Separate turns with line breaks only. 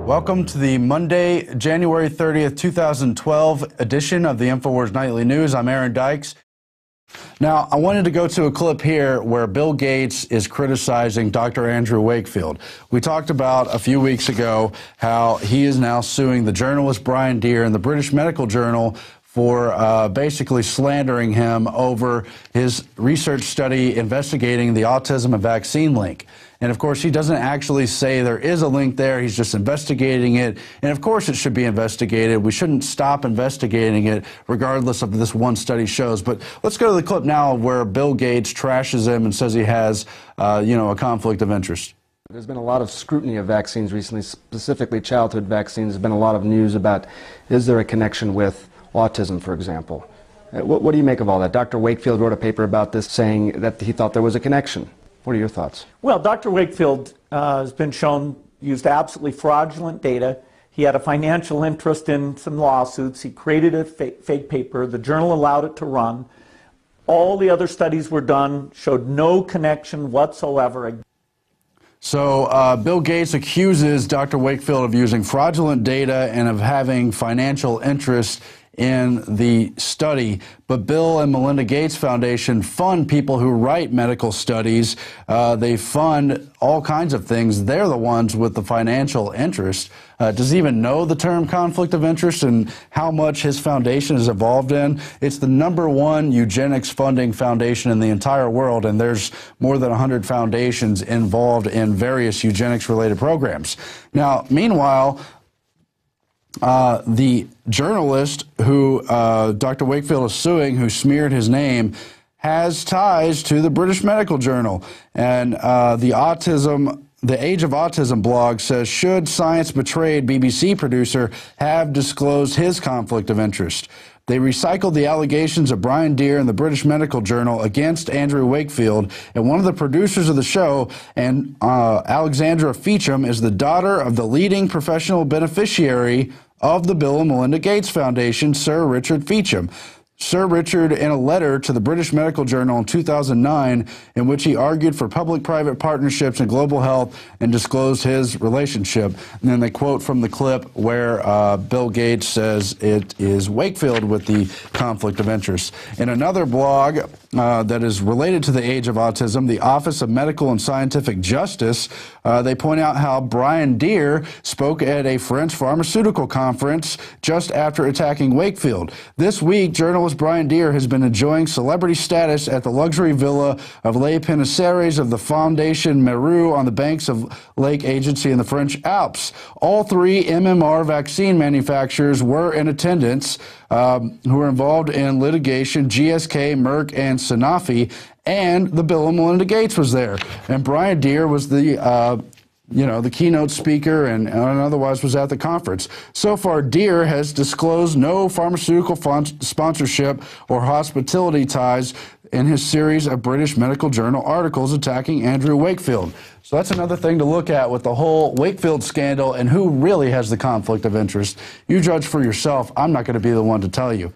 Welcome to the Monday, January 30th, 2012 edition of the InfoWars Nightly News. I'm Aaron Dykes. Now, I wanted to go to a clip here where Bill Gates is criticizing Dr. Andrew Wakefield. We talked about a few weeks ago how he is now suing the journalist Brian Deer in the British Medical Journal for basically slandering him over his research study investigating the autism and vaccine link. And of course, he doesn't actually say there is a link there. He's just investigating it. And of course, it should be investigated. We shouldn't stop investigating it regardless of this one study shows. But let's go to the clip now where Bill Gates trashes him and says he has, a conflict of interest.
There's been a lot of scrutiny of vaccines recently, specifically childhood vaccines. There's been a lot of news about, is there a connection with autism, for example? What do you make of all that? Dr. Wakefield wrote a paper about this saying that he thought there was a connection. What are your thoughts?
Well, Dr. Wakefield has been shown used absolutely fraudulent data. He had a financial interest in some lawsuits. He created a fake paper. The journal allowed it to run. All the other studies were done, showed no connection whatsoever.
So Bill Gates accuses Dr. Wakefield of using fraudulent data and of having financial interest in the study. But Bill and Melinda Gates Foundation fund people who write medical studies. They fund all kinds of things. They're the ones with the financial interest. Does he even know the term conflict of interest and how much his foundation is involved in? It's the #1 eugenics funding foundation in the entire world, and there's more than 100 foundations involved in various eugenics-related programs. Now, meanwhile, the journalist who Dr. Wakefield is suing, who smeared his name, has ties to the British Medical Journal. And the Age of Autism blog says, should Science Betrayed BBC producer have disclosed his conflict of interest? They recycled the allegations of Brian Deer in the British Medical Journal against Andrew Wakefield, and one of the producers of the show, and Alexandra Feacham, is the daughter of the leading professional beneficiary of the Bill and Melinda Gates Foundation, Sir Richard Feacham. Sir Richard, in a letter to the British Medical Journal in 2009, in which he argued for public-private partnerships in global health and disclosed his relationship. And then they quote from the clip where Bill Gates says it is Wakefield with the conflict of interest. In another blog that is related to the Age of Autism, the Office of Medical and Scientific Justice, they point out how Brian Deer spoke at a French pharmaceutical conference just after attacking Wakefield. This week, journalist Brian Deer has been enjoying celebrity status at the luxury villa of Les Pénisseries of the Fondation Meru on the banks of Lake Agency in the French Alps. All three MMR vaccine manufacturers were in attendance, who were involved in litigation: GSK, Merck, and Sanofi, and the Bill and Melinda Gates was there. And Brian Deer was the keynote speaker and otherwise was at the conference. So far, Deer has disclosed no pharmaceutical sponsorship or hospitality ties in his series of British Medical Journal articles attacking Andrew Wakefield. So that's another thing to look at with the whole Wakefield scandal and who really has the conflict of interest. You judge for yourself. I'm not going to be the one to tell you.